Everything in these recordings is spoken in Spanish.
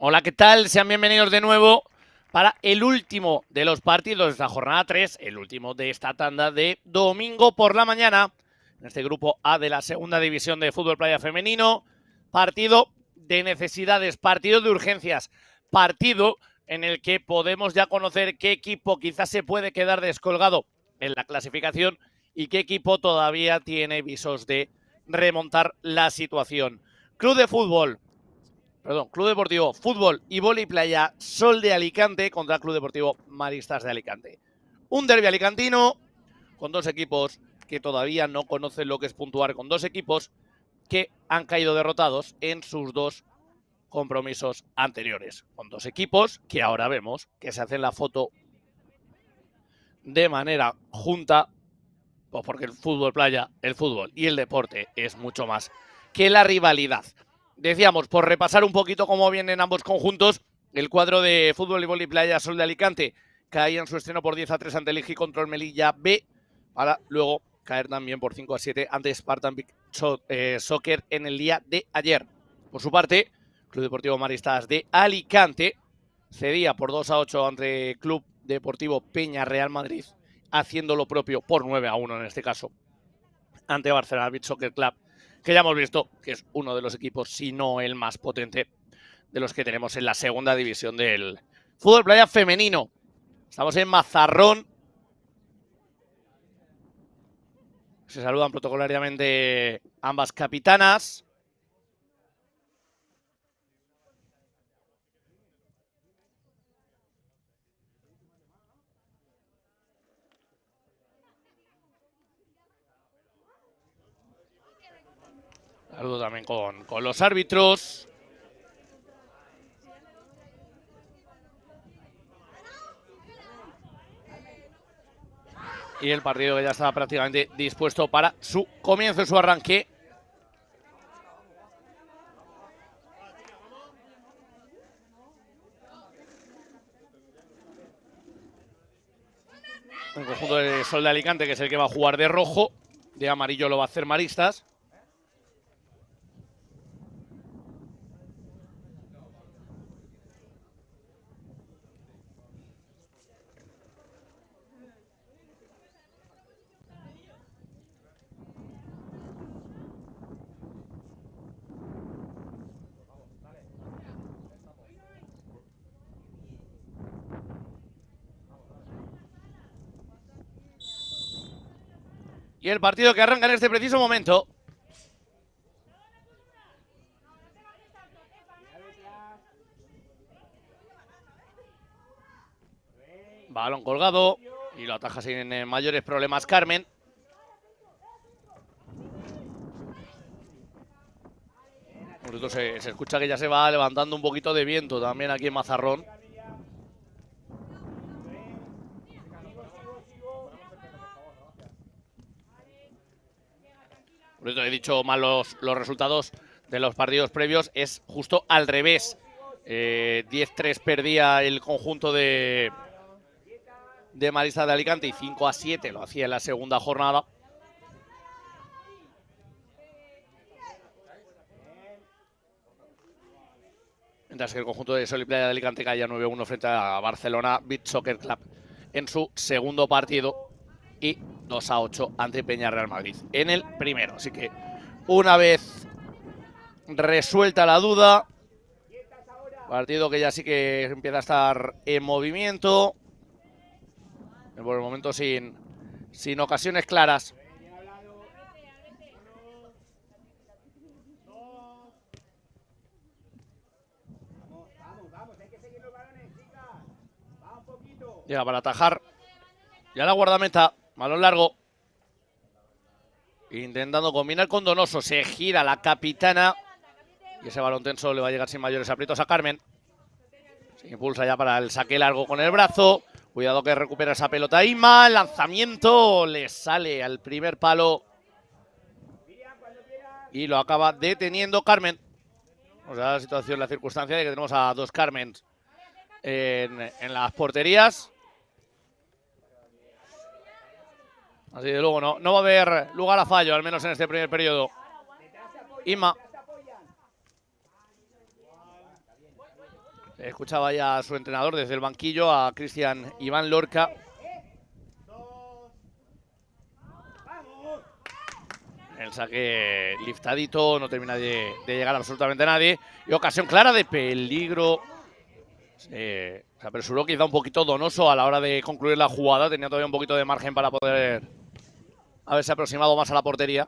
Hola, ¿qué tal? Sean bienvenidos de nuevo para el último de los partidos de esta jornada 3, el último de esta tanda de domingo por la mañana, en este grupo A de la segunda división de fútbol playa femenino. Partido de necesidades, partido de urgencias, partido en el que podemos ya conocer qué equipo quizás se puede quedar descolgado en la clasificación y qué equipo todavía tiene visos de remontar la situación. Club Deportivo Fútbol y Vóley Playa Sol de Alicante contra Club Deportivo Maristas de Alicante. Un derbi alicantino con dos equipos que todavía no conocen lo que es puntuar, con dos equipos que han caído derrotados en sus dos compromisos anteriores, con dos equipos que ahora vemos que se hacen la foto de manera junta, pues porque el fútbol playa, el fútbol y el deporte es mucho más que la rivalidad. Decíamos, por repasar un poquito cómo vienen ambos conjuntos, el cuadro de fútbol y vóley playa Sol de Alicante caía en su estreno por 10-3 ante el Igi Control Melilla B, para luego caer también por 5-7 ante Spartan Big Soccer en el día de ayer. Por su parte, Club Deportivo Maristas de Alicante cedía por 2-8 ante Club Deportivo Peña Real Madrid, haciendo lo propio por 9-1 en este caso ante Barcelona Beach Soccer Club, que ya hemos visto que es uno de los equipos, si no el más potente, de los que tenemos en la segunda división del fútbol playa femenino. Estamos en Mazarrón. Se saludan protocolariamente ambas capitanas. Saludo también con los árbitros. Y el partido que ya estaba prácticamente dispuesto para su comienzo, su arranque. El conjunto de Sol de Alicante, que es el que va a jugar de rojo. De amarillo lo va a hacer Maristas. Y el partido que arranca en este preciso momento. Balón colgado y lo ataja sin mayores problemas Carmen. Por esto se escucha que ya se va levantando un poquito de viento también aquí en Mazarrón. Por eso he dicho mal los resultados de los partidos previos. Es justo al revés. 10-3 perdía el conjunto de Maristas de Alicante y 5-7 lo hacía en la segunda jornada. Mientras que el conjunto de Sol y Playa de Alicante caía 9-1 frente a Barcelona Beach Soccer Club en su segundo partido y 2-8 ante Peña Real Madrid en el primero. Así que una vez resuelta la duda, partido que ya sí que empieza a estar en movimiento, por el momento sin ocasiones claras. Llega para atajar. Ya la guardameta. Balón largo. Intentando combinar con Donoso. Se gira la capitana. Y ese balón tenso le va a llegar sin mayores aprietos a Carmen. Se impulsa ya para el saque largo con el brazo. Cuidado que recupera esa pelota Ima. El lanzamiento le sale al primer palo. Y lo acaba deteniendo Carmen. O sea, la situación, la circunstancia de que tenemos a dos Carmen en las porterías. Así de luego no va a haber lugar a fallo, al menos en este primer periodo. Ima. Escuchaba ya a su entrenador desde el banquillo, a Cristian Iván Lorca. El saque liftadito, no termina de llegar absolutamente nadie. Y ocasión clara de peligro. Se apresuró quizá un poquito Donoso a la hora de concluir la jugada. Tenía todavía un poquito de margen para poder haberse aproximado más a la portería.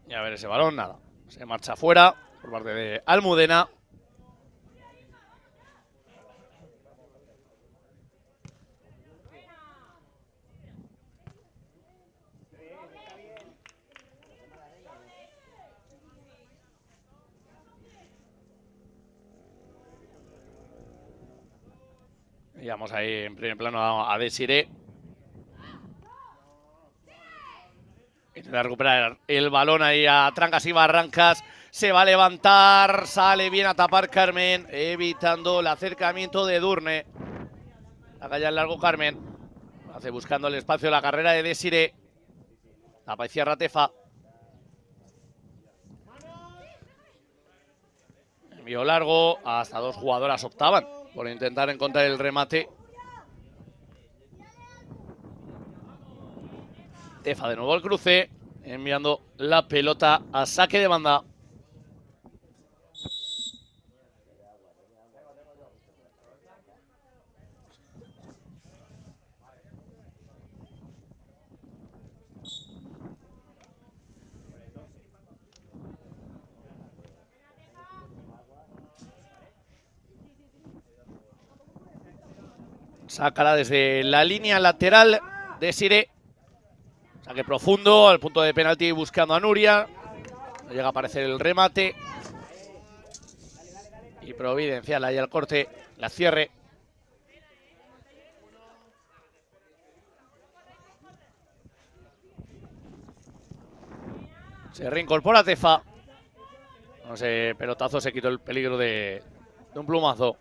Y a ver ese balón, nada. Se marcha fuera por parte de Almudena. Y vamos ahí en primer plano a Desiré. Intenta recuperar el balón ahí a trancas y barrancas. Se va a levantar, sale bien a tapar Carmen, evitando el acercamiento de Edurne. La calle al largo Carmen. Hace buscando el espacio la carrera de Desiré. Tapa y cierra Tefa. Envío largo, hasta dos jugadoras optaban por intentar encontrar el remate. Tefa de nuevo al cruce, enviando la pelota a saque de banda. Sácala desde la línea lateral de Sire. Saque profundo, al punto de penalti buscando a Nuria. No llega a aparecer el remate. Y Providencial ahí al corte, la cierre. Se reincorpora Tefa. No sé, pelotazo se quitó el peligro de un plumazo.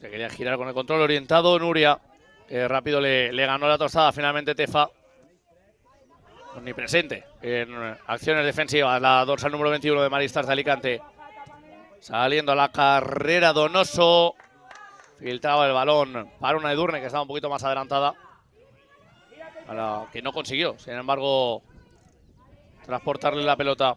Se quería girar con el control orientado Nuria. Rápido le ganó la tostada finalmente Tefa. Omnipresente en acciones defensivas. La dorsal número 21 de Maristas de Alicante. Saliendo a la carrera Donoso. Filtraba el balón para una Edurne que estaba un poquito más adelantada. Para que no consiguió, sin embargo, transportarle la pelota.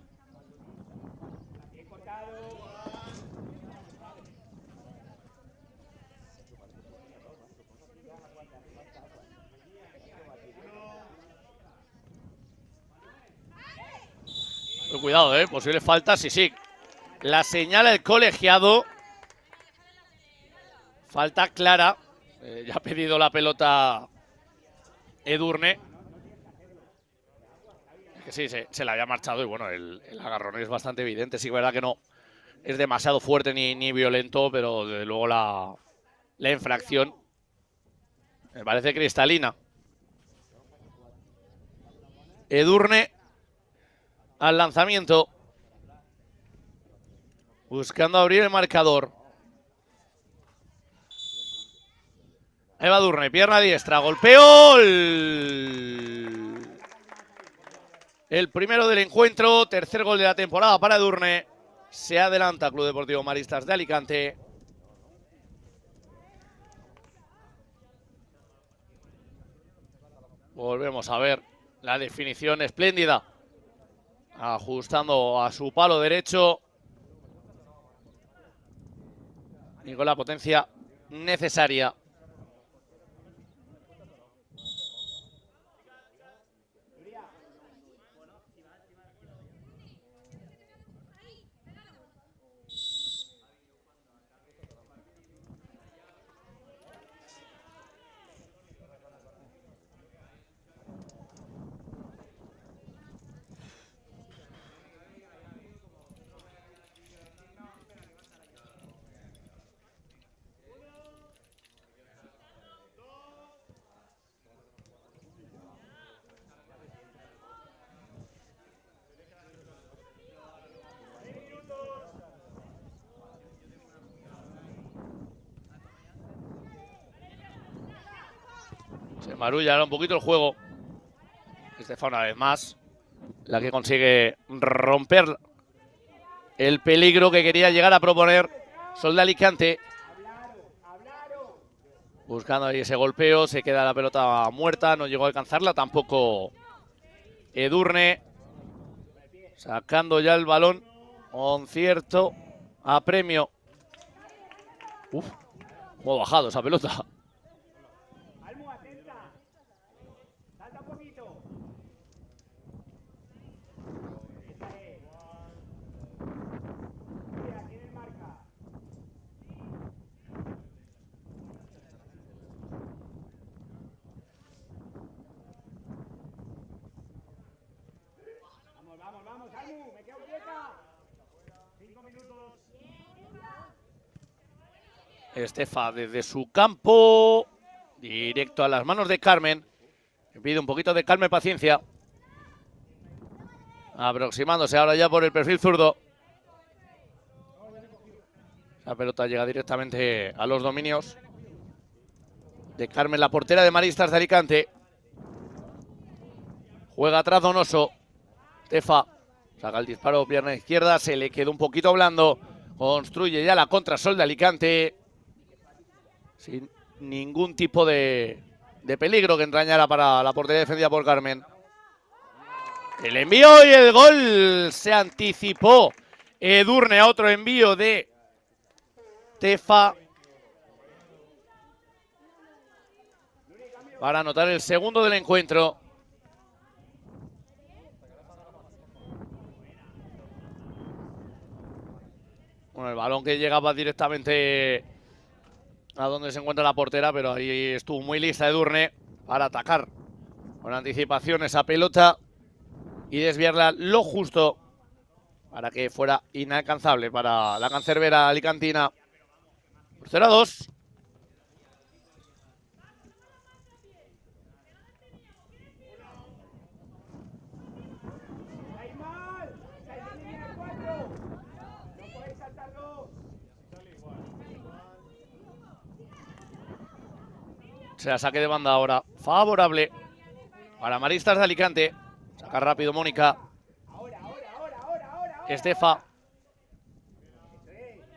Cuidado, posible falta, sí. La señala el colegiado. Falta clara. Ya ha pedido la pelota Edurne. Que sí, se la había marchado y bueno, el agarrón es bastante evidente. Sí, es verdad que no es demasiado fuerte ni violento, pero desde luego la infracción me parece cristalina. Edurne al lanzamiento. Buscando abrir el marcador. Ahí va Edurne, pierna diestra, golpeo. El primero del encuentro, tercer gol de la temporada para Edurne. Se adelanta Club Deportivo Maristas de Alicante. Volvemos a ver la definición espléndida. Ajustando a su palo derecho. Y con la potencia necesaria. marulla ahora un poquito el juego. Estefa una vez más, la que consigue romper el peligro que quería llegar a proponer Sol de Alicante. Buscando ahí ese golpeo, se queda la pelota muerta, no llegó a alcanzarla tampoco Edurne. Sacando ya el balón con cierto apremio. Uf, cómo ha bajado esa pelota. Estefa desde su campo, directo a las manos de Carmen. Le pide un poquito de calma y paciencia. Aproximándose ahora ya por el perfil zurdo. La pelota llega directamente a los dominios de Carmen, la portera de Maristas de Alicante. Juega atrás Donoso. Estefa saca el disparo, pierna izquierda, se le quedó un poquito blando. Construye ya la contra Sol de Alicante. Sin ningún tipo de peligro que entrañara para la portería defendida por Carmen. El envío y el gol. Se anticipó Edurne a otro envío de Estefa para anotar el segundo del encuentro. Bueno, el balón que llegaba directamente a donde se encuentra la portera, pero ahí estuvo muy lista Edurne para atacar con anticipación esa pelota y desviarla lo justo para que fuera inalcanzable para la cancerbera alicantina. Por 0-2. Se saque de banda ahora, favorable para Maristas de Alicante. Saca rápido Mónica. Estefa.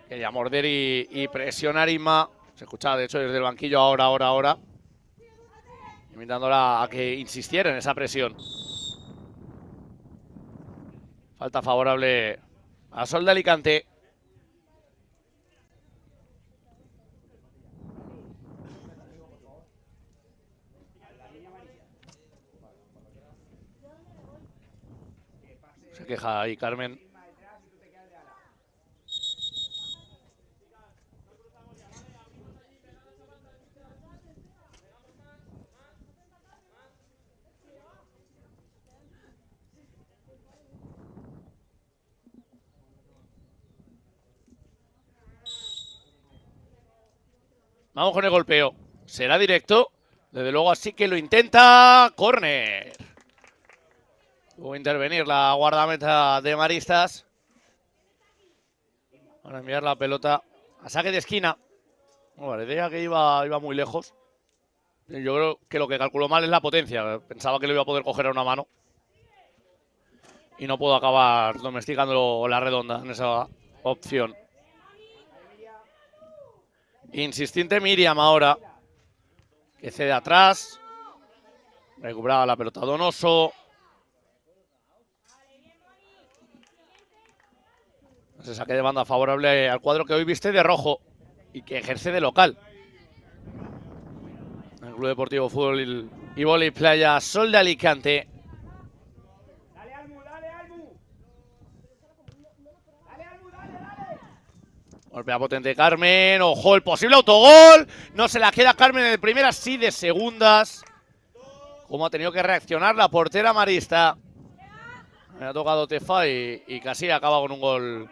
Quería morder y presionar Inma. Se escuchaba de hecho desde el banquillo ahora. Invitándola a que insistiera en esa presión. Falta favorable a Sol de Alicante. Se queja ahí Carmen. Vamos con el golpeo. Será directo. Desde luego así que lo intenta. Córner. Tuvo que intervenir la guardameta de Maristas para enviar la pelota a saque de esquina. Bueno, la idea que iba muy lejos. Yo creo que lo que calculó mal es la potencia. Pensaba que lo iba a poder coger a una mano. Y no puedo acabar domesticando la redonda en esa opción. Insistente Miriam ahora, que cede atrás. Recuperaba la pelota Donoso. Se saque de banda favorable al cuadro que hoy viste de rojo y que ejerce de local. El Club Deportivo Fútbol y Vóley Playa Sol de Alicante. Golpea potente Carmen. Ojo, el posible autogol. No se la queda Carmen de primeras, sí de segundas. Cómo ha tenido que reaccionar la portera marista. Me ha tocado Tefa y casi acaba con un gol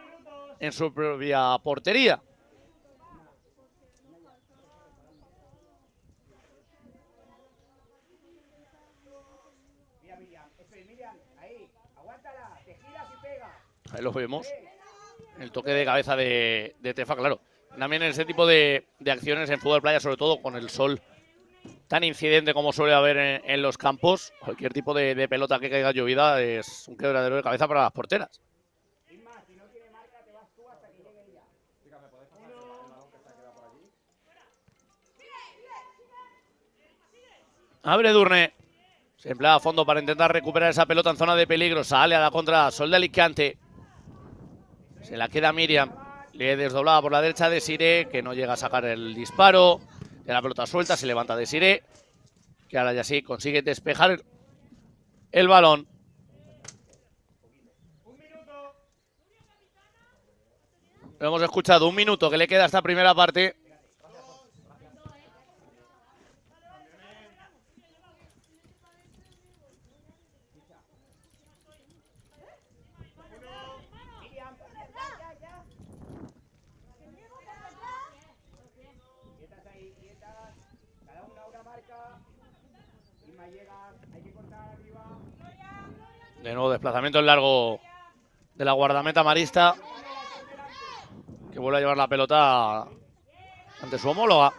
en su propia portería. Ahí lo vemos. El toque de cabeza de Tefa, claro. También en ese tipo de acciones en fútbol playa, sobre todo con el sol tan incidente como suele haber en los campos. Cualquier tipo de pelota que caiga llovida es un quebradero de cabeza para las porteras. Abre Edurne. Se emplea a fondo para intentar recuperar esa pelota en zona de peligro. Sale a la contra Sol de Alicante. Se la queda Miriam. Le desdoblada por la derecha de Siré, que no llega a sacar el disparo. De la pelota suelta, se levanta de Siré, que ahora ya sí consigue despejar el balón. Lo hemos escuchado, 1 minuto que le queda a esta primera parte. De nuevo desplazamiento en largo de la guardameta marista, que vuelve a llevar la pelota ante su homóloga.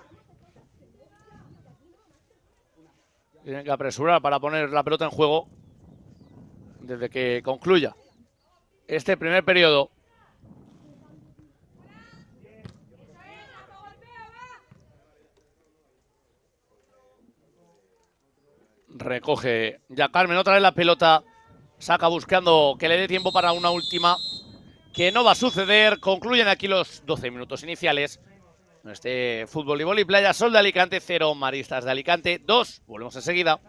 Tienen que apresurar para poner la pelota en juego desde que concluya este primer periodo. Recoge ya Carmen otra vez la pelota. Saca buscando que le dé tiempo para una última, que no va a suceder. Concluyen aquí los 12 minutos iniciales. Este fútbol y vóley playa. Sol de Alicante 0, Maristas de Alicante 2. Volvemos enseguida.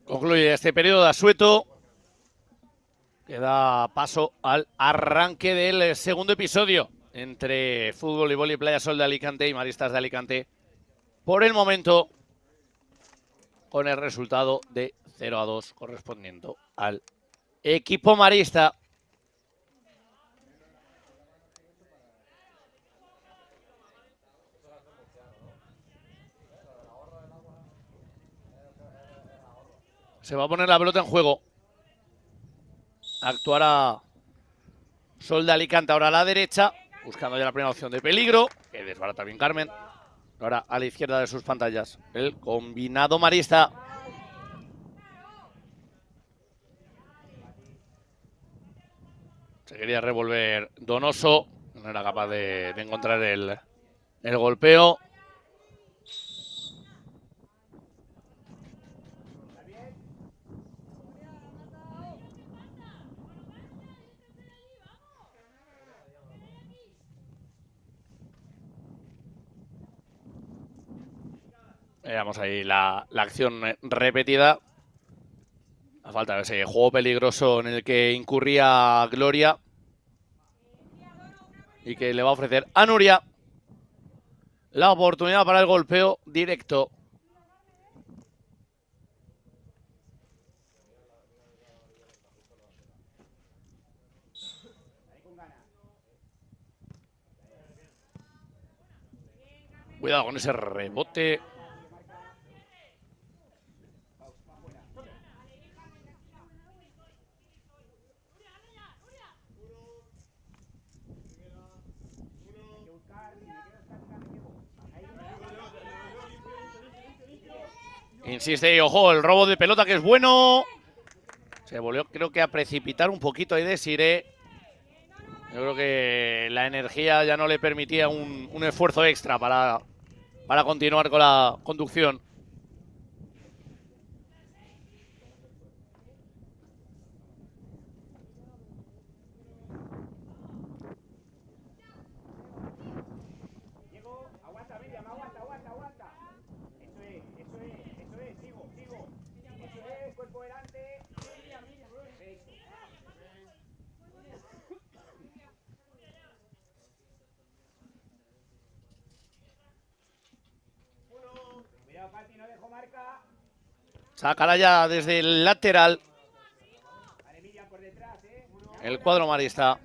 Concluye este periodo de asueto, que da paso al arranque del segundo episodio entre fútbol y vóley playa Sol de Alicante y Maristas de Alicante. Por el momento, con el resultado de 0-2 correspondiendo al equipo marista. Se va a poner la pelota en juego. Actuará Sol de Alicante ahora a la derecha, buscando ya la primera opción de peligro, que desbarata bien Carmen. Ahora a la izquierda de sus pantallas, el combinado marista. Se quería revolver Donoso. No era capaz de encontrar el golpeo. Veamos ahí la acción repetida. A falta de ese juego peligroso en el que incurría Gloria. Y que le va a ofrecer a Nuria la oportunidad para el golpeo directo. Cuidado con ese rebote. Insiste y ojo, el robo de pelota que es bueno. Se volvió, creo que a precipitar un poquito ahí Desiree. Yo creo que la energía ya no le permitía un esfuerzo extra para continuar con la conducción. Sacará ya desde el lateral el cuadro marista.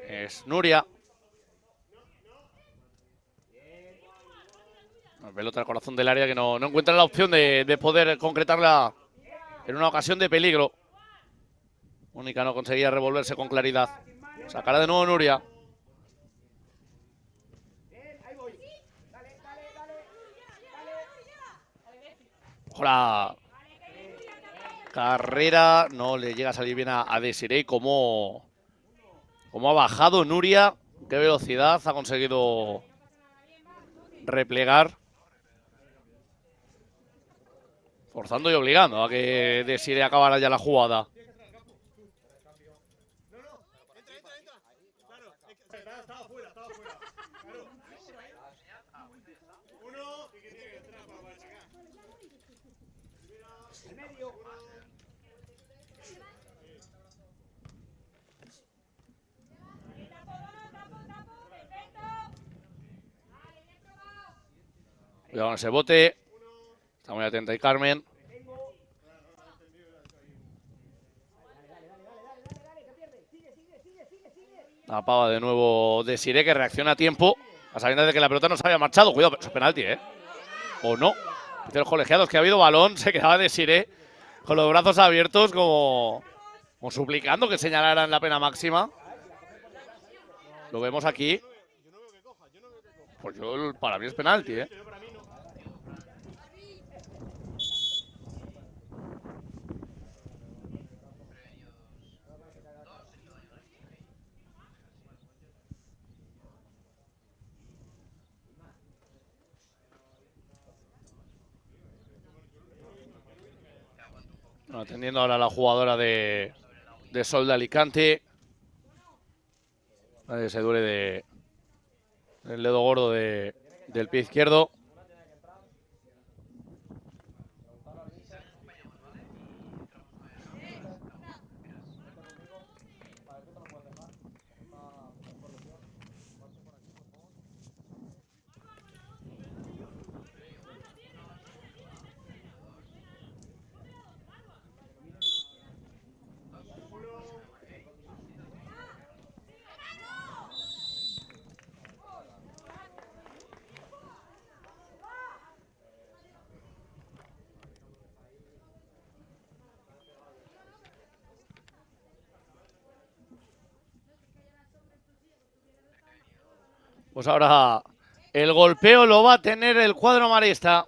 Es Nuria. La pelota al corazón del área que no encuentra la opción de poder concretarla en una ocasión de peligro. Mónica no conseguía revolverse con claridad. Sacará de nuevo Nuria. Ojalá. Carrera. No le llega a salir bien a Desiree. Como ha bajado Nuria. Qué velocidad ha conseguido replegar. Forzando y obligando a que Desiree acabara ya la jugada. Cuidado con ese bote. Está muy atenta ahí Carmen. La pava de nuevo Desiree, que reacciona a tiempo. A sabiendas de que la pelota no se había marchado. Cuidado, pero eso es penalti, ¿eh? O no. Dice los colegiados que ha habido balón. Se quedaba Desiree con los brazos abiertos como suplicando que señalaran la pena máxima. Lo vemos aquí. Pues para mí es penalti, ¿eh? Atendiendo ahora a la jugadora de Sol de Alicante. Se duele del dedo gordo del pie izquierdo. Pues ahora el golpeo lo va a tener el cuadro marista.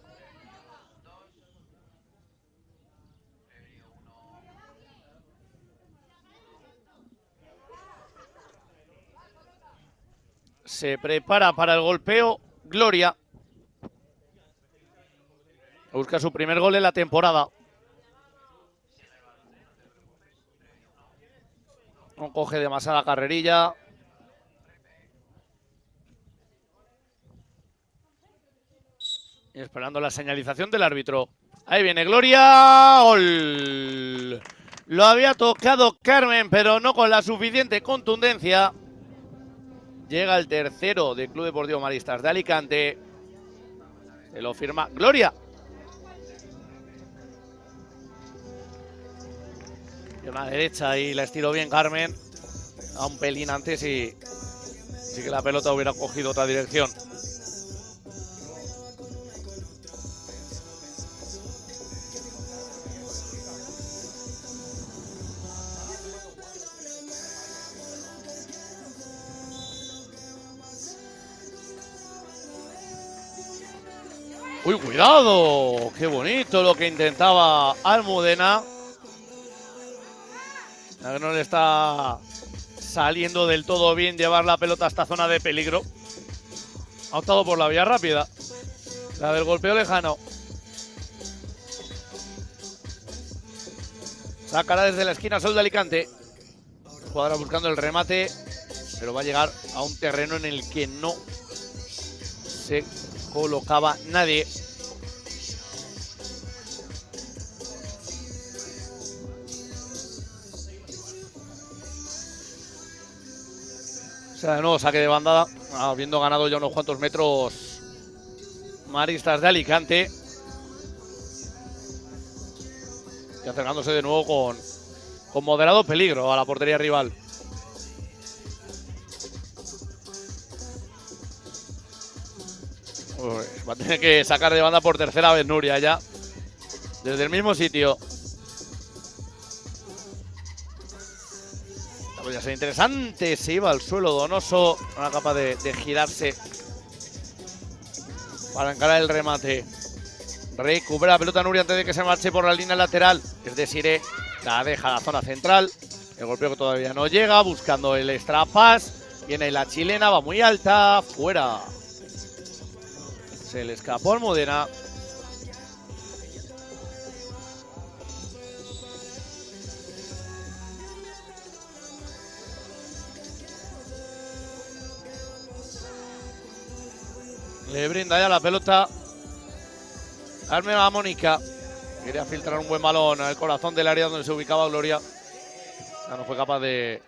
Se prepara para el golpeo Gloria. Busca su primer gol en la temporada. No coge demasiada carrerilla. Y esperando la señalización del árbitro. Ahí viene Gloria. ¡Gol! Lo había tocado Carmen, pero no con la suficiente contundencia. Llega el tercero del Club Deportivo Maristas de Alicante. Se lo firma Gloria. Y una derecha y la estiró bien Carmen. A un pelín antes y sí que la pelota hubiera cogido otra dirección. ¡Uy, cuidado! ¡Qué bonito lo que intentaba Almudena! A que no le está saliendo del todo bien llevar la pelota a esta zona de peligro. Ha optado por la vía rápida. La del golpeo lejano. Sacará desde la esquina Sol de Alicante. Jugadora buscando el remate, pero va a llegar a un terreno en el que no se colocaba nadie. O sea, de nuevo saque de bandada, habiendo ganado ya unos cuantos metros Maristas de Alicante. Y acercándose de nuevo con moderado peligro a la portería rival. Uy, va a tener que sacar de banda por tercera vez Nuria ya. Desde el mismo sitio. Podría ser interesante. Se iba al suelo Donoso. No era capaz de girarse para encarar el remate. Recupera la pelota Nuria antes de que se marche por la línea lateral. Es decir, la deja a la zona central. El golpeo que todavía no llega. Buscando el extra pass. Viene la chilena. Va muy alta. Fuera. Se le escapó Almudena. Le brinda ya la pelota Carmen a Mónica. Quería filtrar un buen balón al corazón del área donde se ubicaba Gloria. Ya no fue capaz de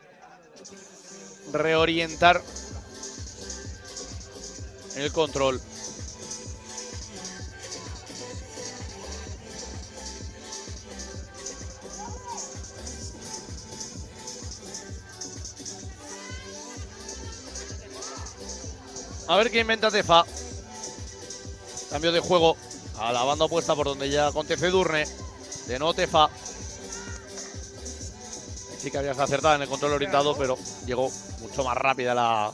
reorientar el control. A ver qué inventa Tefa. Cambio de juego a la banda opuesta por donde ya acontece Edurne. De nuevo Tefa. Sí que había acertado en el control orientado, pero llegó mucho más rápida la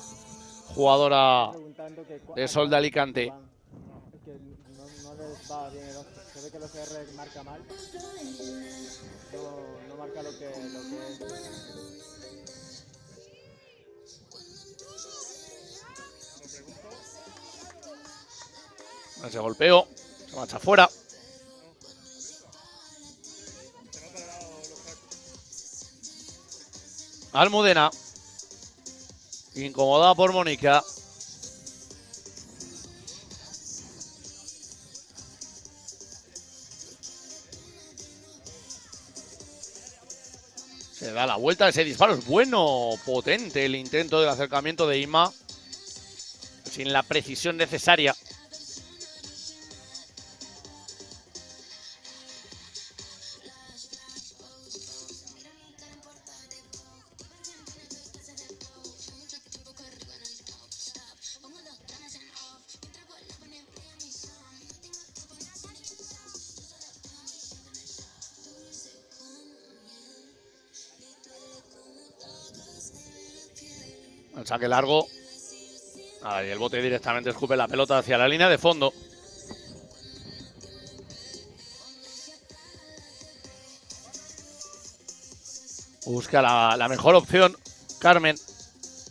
jugadora de Sol de Alicante. Es que no les va bien el ojo. Se ve que los CR marca mal. No marca lo que es. Ese golpeo, se marcha fuera. Almudena, incomodada por Mónica. Se da la vuelta, ese disparo es bueno, potente el intento del acercamiento de Inma, sin la precisión necesaria. El saque largo. Y el bote directamente escupe la pelota hacia la línea de fondo. Busca la mejor opción Carmen.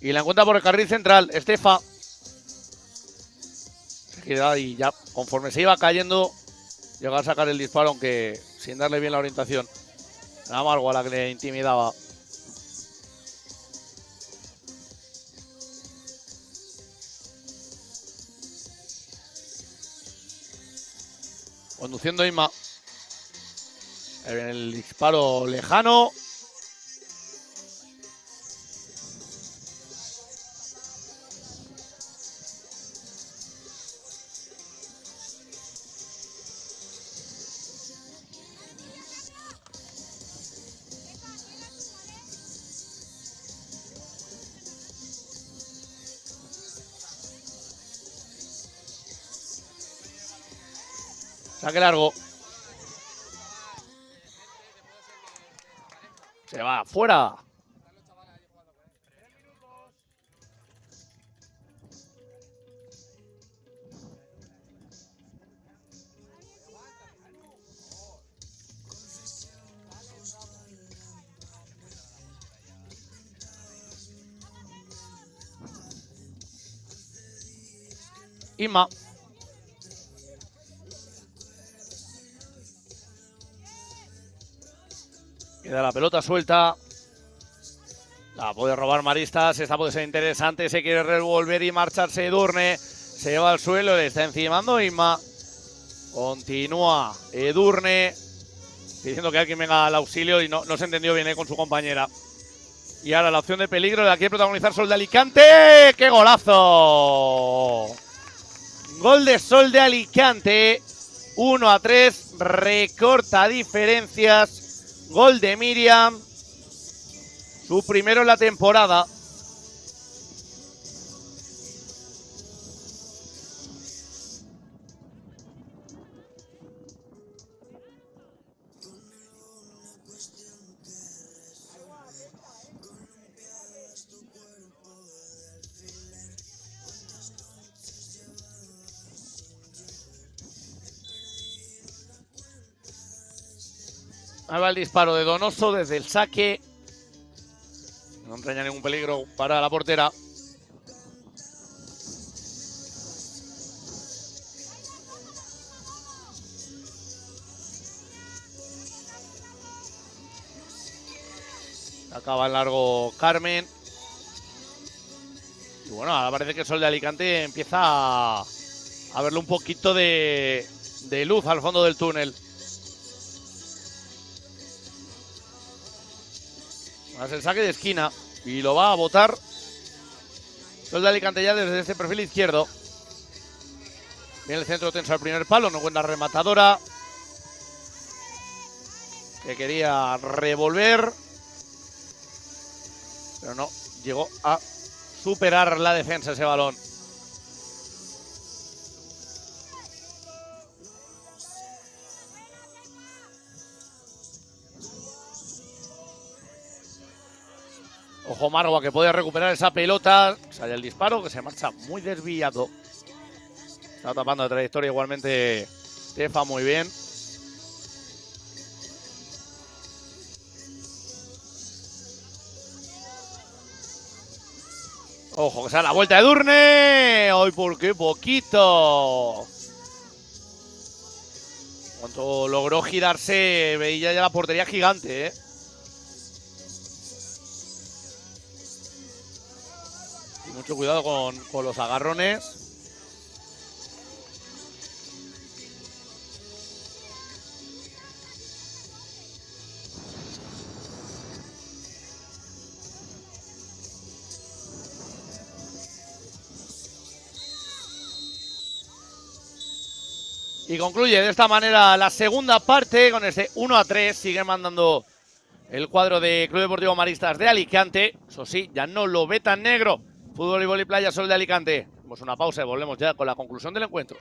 Y la encuentra por el carril central. Estefa. Y ya, conforme se iba cayendo, llegó a sacar el disparo, aunque sin darle bien la orientación. Era Margo a la que le intimidaba. Conduciendo Inma. Ahí viene el disparo lejano. Saque largo. Se va fuera. Inma. Queda la pelota suelta. La puede robar Maristas. Esta puede ser interesante. Se quiere revolver y marcharse Edurne. Se lleva al suelo. Le está encimando Inma. Continúa Edurne pidiendo que alguien venga al auxilio y no se entendió bien con su compañera. Y ahora la opción de peligro la quiere protagonizar Sol de Alicante. ¡Qué golazo! Gol de Sol de Alicante. 1-3. Recorta diferencias. Gol de Miriam. Su primero en la temporada. Ahí va el disparo de Donoso desde el saque. No entraña ningún peligro para la portera. Acaba el largo Carmen. Y bueno, ahora parece que el Sol de Alicante empieza a verle un poquito de luz al fondo del túnel. Es el saque de esquina y lo va a botar Sol de Alicante ya desde este perfil izquierdo. Viene el centro tenso al primer palo, no cuenta rematadora. Que quería revolver, pero no, llegó a superar la defensa ese balón. Ojo Marwa que puede recuperar esa pelota. Sale el disparo que se marcha muy desviado. Está tapando de trayectoria igualmente Tefa muy bien. Ojo que sale la vuelta de Edurne. ¡Ay, por qué poquito! Cuando logró girarse, veía ya la portería gigante, ¿eh? Y mucho cuidado con los agarrones. Y concluye de esta manera la segunda parte con ese 1-3. Sigue mandando el cuadro de Club Deportivo Maristas de Alicante. Eso sí, ya no lo ve tan negro. Fútbol y Vóley Playa Sol de Alicante. Hacemos una pausa y volvemos ya con la conclusión del encuentro.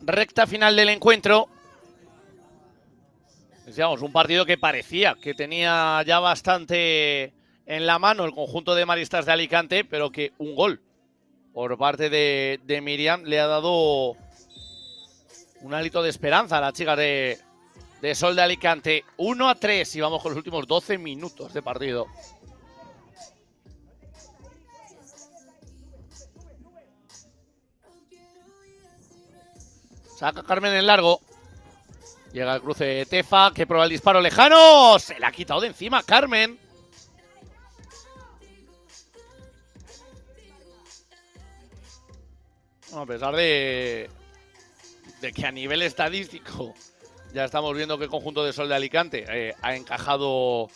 Recta final del encuentro. Decíamos, un partido que parecía que tenía ya bastante en la mano el conjunto de Maristas de Alicante, pero que un gol por parte de Miriam le ha dado un hálito de esperanza a las chicas de Sol de Alicante. 1-3 y vamos con los últimos 12 minutos de partido. Saca Carmen en largo. Llega el cruce de Tefa, que prueba el disparo lejano. Se la ha quitado de encima Carmen. Bueno, a pesar de que a nivel estadístico ya estamos viendo que el conjunto de Sol de Alicante ha encajado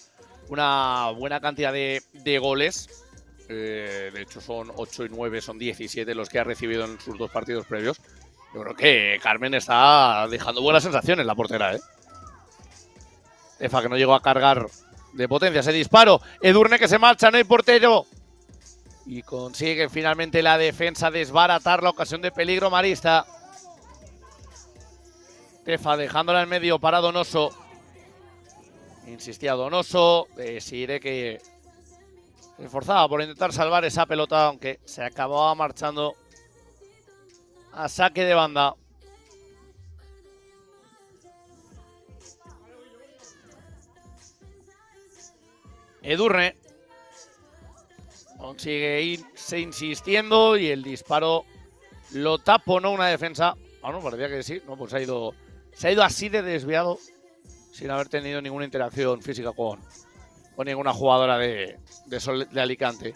una buena cantidad de goles. De hecho son 8 y 9, son 17 los que ha recibido en sus dos partidos previos. Yo creo que Carmen está dejando buenas sensaciones la portera, ¿eh? Tefa que no llegó a cargar de potencia ese disparo. Edurne que se marcha, no hay portero. Y consigue finalmente la defensa desbaratar la ocasión de peligro marista. Tefa dejándola en medio para Donoso. Insistía Donoso. Sire que se esforzaba por intentar salvar esa pelota, aunque se acababa marchando a saque de banda. Edurne consigue irse insistiendo y el disparo lo taponó una defensa. Ah, no, parecía que sí. No, pues se ha ido así de desviado sin haber tenido ninguna interacción física con ninguna jugadora de Sol de Alicante.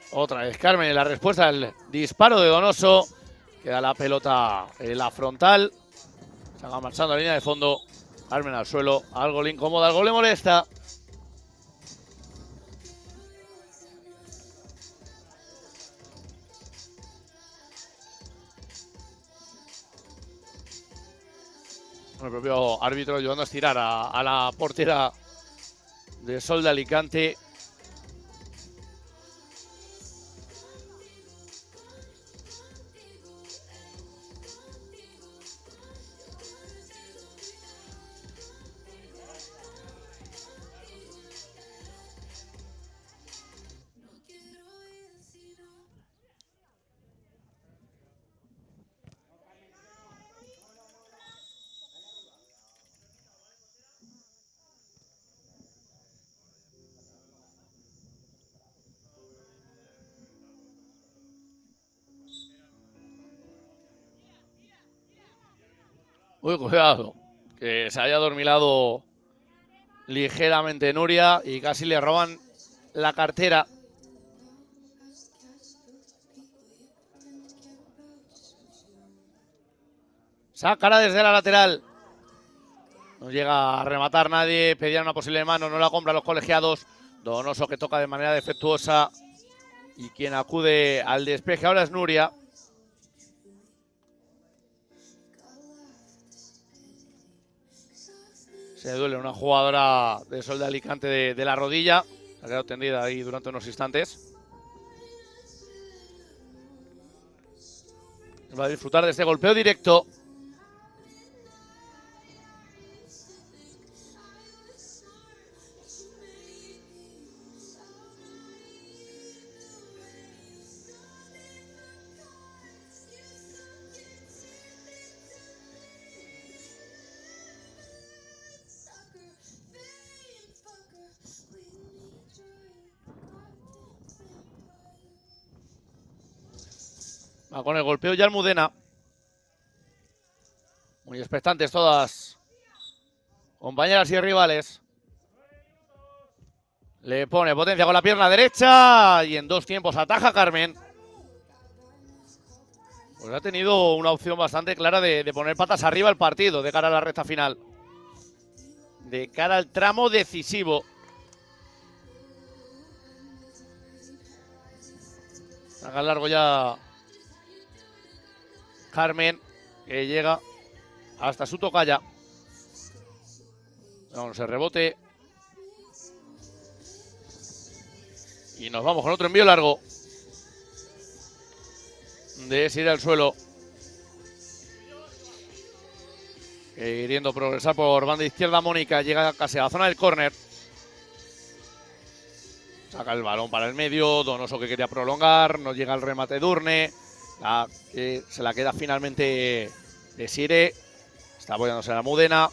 Otra vez Carmen en la respuesta al disparo de Donoso. Queda la pelota en la frontal. Se va marchando a línea de fondo. Carmen al suelo. Algo le incomoda, algo le molesta. El propio árbitro ayudando a estirar a la portera de Sol de Alicante. Uy, cuidado. Que se haya adormilado ligeramente Nuria y casi le roban la cartera. Sacará desde la lateral. No llega a rematar nadie. Pedían una posible mano. No la compran los colegiados. Donoso que toca de manera defectuosa. Y quien acude al despeje ahora es Nuria. Se duele una jugadora de Sol de Alicante de la rodilla. Se ha quedado tendida ahí durante unos instantes. Va a disfrutar de este golpeo directo. Va con el golpeo ya Almudena. Muy expectantes todas. Compañeras y rivales. Le pone potencia con la pierna derecha. Y en 2 tiempos ataja Carmen. Pues ha tenido una opción bastante clara de poner patas arriba el partido de cara a la recta final. De cara al tramo decisivo. Saca largo ya Carmen, que llega hasta su tocaya. Vamos, el rebote. Y nos vamos con otro envío largo. De ir al suelo. Queriendo progresar por banda izquierda Mónica. Llega casi a la zona del córner. Saca el balón para el medio. Donoso que quería prolongar. No llega el remate Durne. Que se la queda finalmente Desire. Está apoyándose en la Almudena.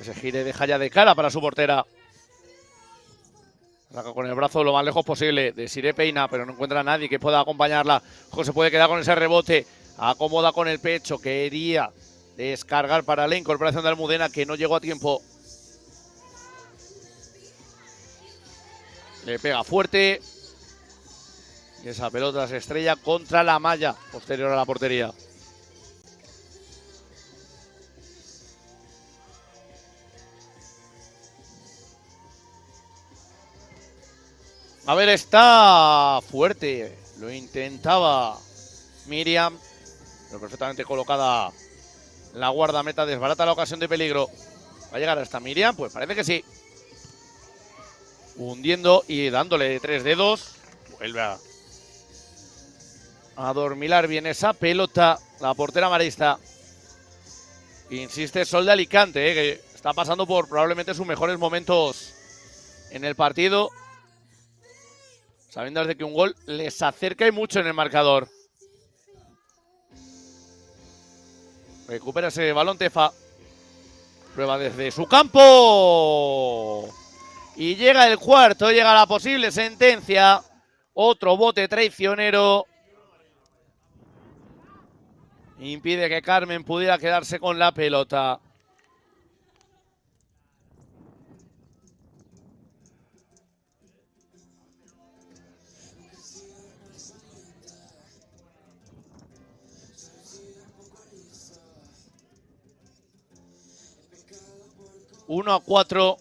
Ese gire deja ya de cara para su portera. Saca con el brazo lo más lejos posible. Desire peina, pero no encuentra a nadie que pueda acompañarla. Se puede quedar con ese rebote. Acomoda con el pecho. Quería descargar para la incorporación de Almudena, que no llegó a tiempo. Le pega fuerte. Y esa pelota se estrella contra la malla posterior a la portería. A ver, está fuerte. Lo intentaba Miriam. Pero perfectamente colocada la guardameta. Desbarata la ocasión de peligro. ¿Va a llegar hasta Miriam? Pues parece que sí. Hundiendo y dándole 3 dedos. Vuelve a adormilar bien esa pelota. La portera marista. Insiste Sol de Alicante, que está pasando por probablemente sus mejores momentos en el partido. Sabiendo de que un gol les acerca y mucho en el marcador. Recupera ese balón Tefa. Prueba desde su campo. Y llega el cuarto, llega la posible sentencia. Otro bote traicionero. Impide que Carmen pudiera quedarse con la pelota. Uno a 4.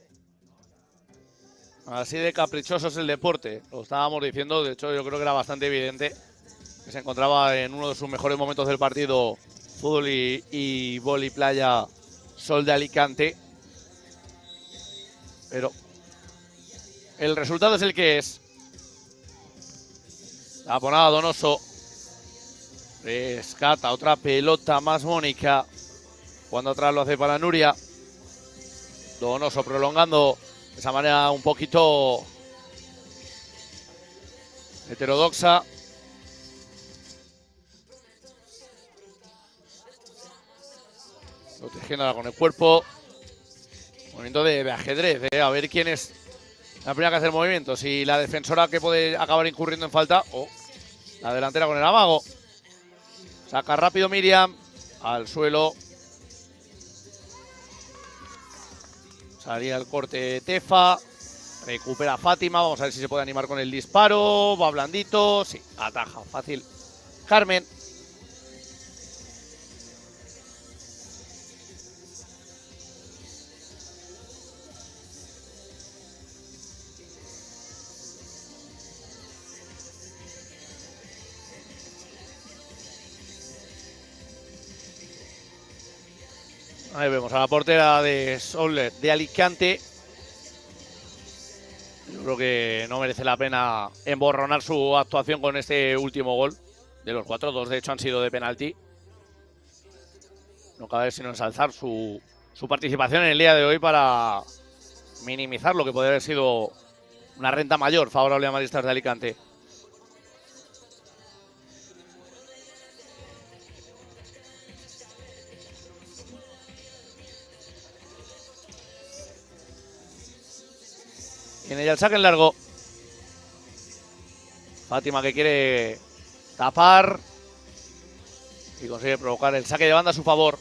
Así de caprichoso es el deporte. Lo estábamos diciendo, de hecho yo creo que era bastante evidente que se encontraba en uno de sus mejores momentos del partido. Fútbol y vóley playa Sol de Alicante. Pero el resultado es el que es. La ponada Donoso. Rescata otra pelota más Mónica. Cuando atrás lo hace para Nuria. Donoso prolongando de esa manera un poquito heterodoxa. Protegiéndola con el cuerpo. Movimiento de ajedrez, a ver quién es la primera que hace el movimiento. Si la defensora que puede acabar incurriendo en falta o la delantera con el amago. Saca rápido Miriam al suelo. Salía el corte Tefa. Recupera Fátima. Vamos a ver si se puede animar con el disparo. Va blandito. Sí, ataja. Fácil. Carmen. Ahí vemos a la portera de Soler de Alicante. Yo creo que no merece la pena emborronar su actuación con este último gol. De los 4, 2 de hecho han sido de penalti. No cabe sino ensalzar su participación en el día de hoy para minimizar lo que podría haber sido una renta mayor favorable a Maristas de Alicante. Tiene ya el saque en largo. Fátima que quiere tapar y consigue provocar el saque de banda a su favor.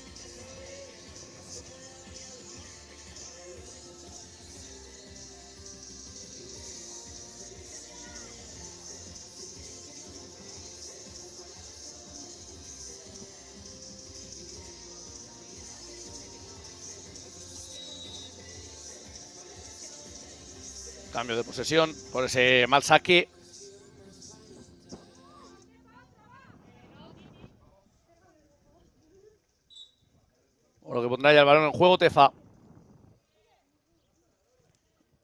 Cambio de posesión por ese mal saque. Por lo que pondrá ya el balón en juego Tefa.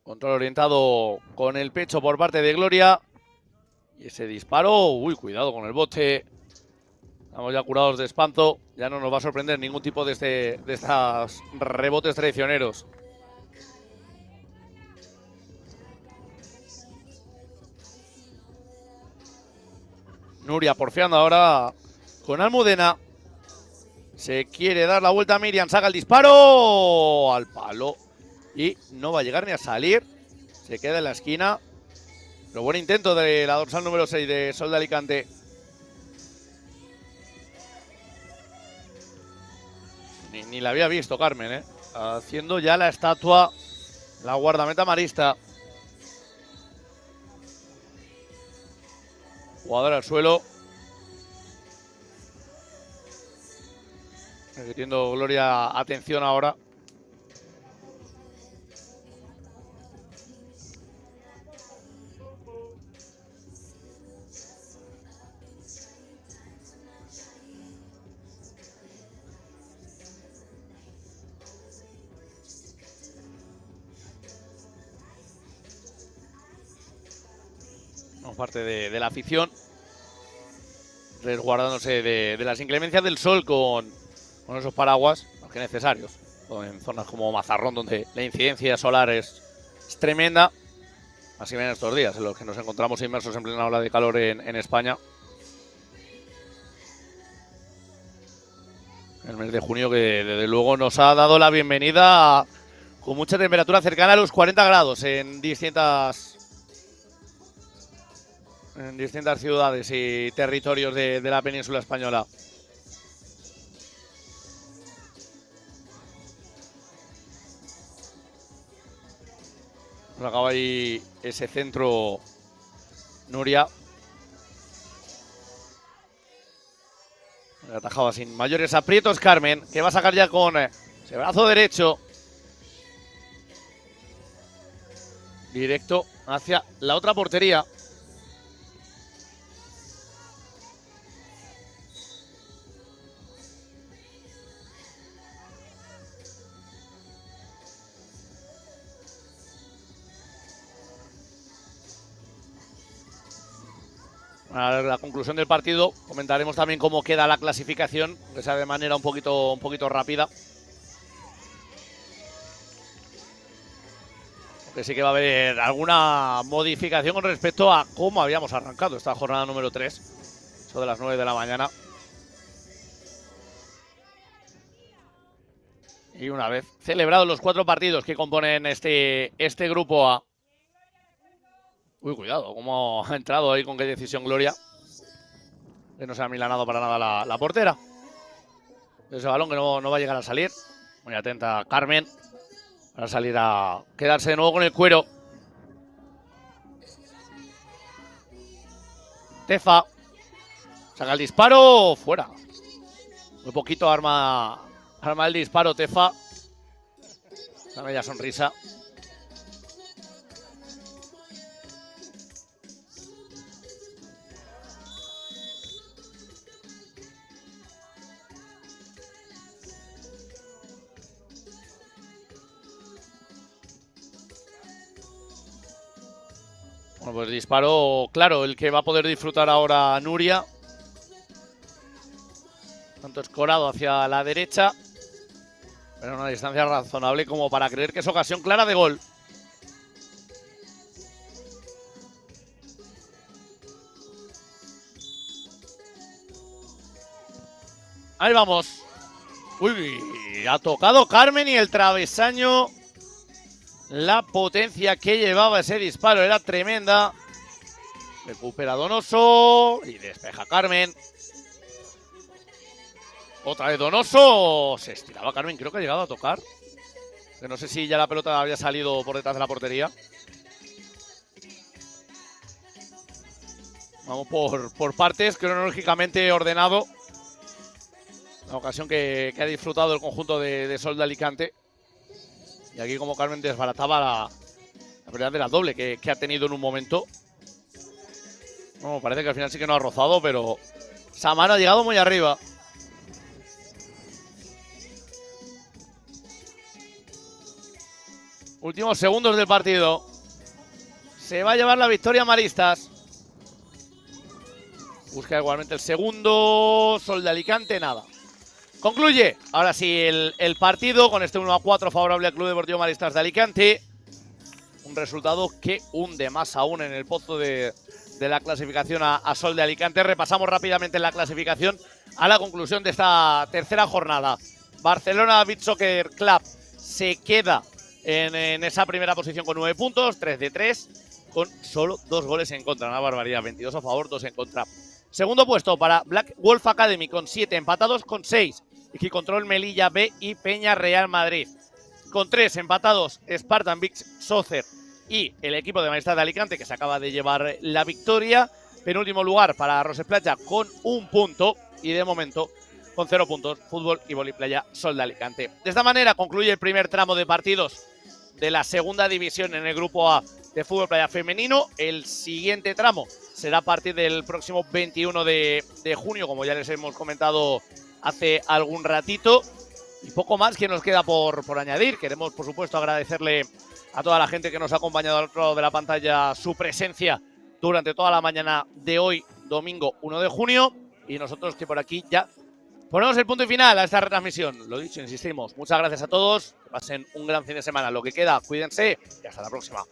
Control orientado con el pecho por parte de Gloria. Y ese disparo. Uy, cuidado con el bote. Estamos ya curados de espanto. Ya no nos va a sorprender ningún tipo de estos rebotes traicioneros. Nuria porfiando ahora con Almudena. Se quiere dar la vuelta a Miriam. Saca el disparo al palo. Y no va a llegar ni a salir. Se queda en la esquina. Pero buen intento de la dorsal número 6 de Sol de Alicante. Ni la había visto Carmen, ¿eh? Haciendo ya la estatua la guardameta marista. Jugador al suelo. Metiendo Gloria atención ahora. Parte de la afición, resguardándose de las inclemencias del sol con esos paraguas, más que necesarios, en zonas como Mazarrón, donde la incidencia solar es tremenda, así ven estos días en los que nos encontramos inmersos en plena ola de calor en España. El mes de junio que desde luego nos ha dado la bienvenida con mucha temperatura cercana a los 40 grados en distintas ciudades y territorios de la península española. Nos acaba ahí ese centro Nuria. Atajaba sin mayores aprietos Carmen, que va a sacar ya con ese brazo derecho. Directo hacia la otra portería. A la conclusión del partido comentaremos también cómo queda la clasificación, que sea de manera un poquito rápida. Porque sí que va a haber alguna modificación con respecto a cómo habíamos arrancado esta jornada número 3. Eso de las 9 de la mañana. Y una vez celebrados los 4 partidos que componen este grupo A. Uy, cuidado, cómo ha entrado ahí, con qué decisión Gloria. Que no se ha milanado para nada la portera. Ese balón que no va a llegar a salir. Muy atenta Carmen. Para salir a quedarse de nuevo con el cuero. Tefa. Saca el disparo. Fuera. Muy poquito arma el disparo Tefa. Una bella sonrisa. Bueno, pues disparo, claro, el que va a poder disfrutar ahora Nuria. Tanto escorado hacia la derecha. Pero una distancia razonable como para creer que es ocasión clara de gol. Ahí vamos. Uy, ha tocado Carmen y el travesaño. La potencia que llevaba ese disparo era tremenda. Recupera Donoso y despeja Carmen. Otra vez Donoso. Se estiraba Carmen, creo que ha llegado a tocar. Que no sé si ya la pelota había salido por detrás de la portería. Vamos por partes, cronológicamente ordenado. Una ocasión que ha disfrutado el conjunto de Sol de Alicante. Y aquí como Carmen desbarataba la pelea de la doble que ha tenido en un momento. No, parece que al final sí que no ha rozado, pero esa mano ha llegado muy arriba. Últimos segundos del partido. Se va a llevar la victoria Maristas. Busca igualmente el segundo. Sol de Alicante, nada. Concluye ahora sí el partido con este 1-4 favorable al Club Deportivo Maristas de Alicante. Un resultado que hunde más aún en el pozo de la clasificación a Sol de Alicante. Repasamos rápidamente la clasificación a la conclusión de esta tercera jornada. Barcelona Beach Soccer Club se queda en esa primera posición con 9 puntos, 3 de 3, con solo 2 goles en contra. Una barbaridad, 22 a favor, 2 en contra. Segundo puesto para Black Wolf Academy con 7, empatados con 6. Equicontrol Melilla B y Peña Real Madrid. Con 3 empatados Spartan Beach Soccer y el equipo de Maristas de Alicante, que se acaba de llevar la victoria. Penúltimo lugar para Roses Playa con 1 punto y de momento con 0 puntos Fútbol y Vóley Playa Sol de Alicante. De esta manera concluye el primer tramo de partidos de la segunda división en el grupo A de Fútbol Playa Femenino. El siguiente tramo será a partir del próximo 21 de junio, como ya les hemos comentado hace algún ratito. Y poco más que nos queda por añadir. Queremos, por supuesto, agradecerle a toda la gente que nos ha acompañado al otro lado de la pantalla su presencia durante toda la mañana de hoy, domingo 1 de junio. Y nosotros que por aquí ya ponemos el punto y final a esta retransmisión. Lo dicho, insistimos, muchas gracias a todos. Que pasen un gran fin de semana. Lo que queda, cuídense y hasta la próxima.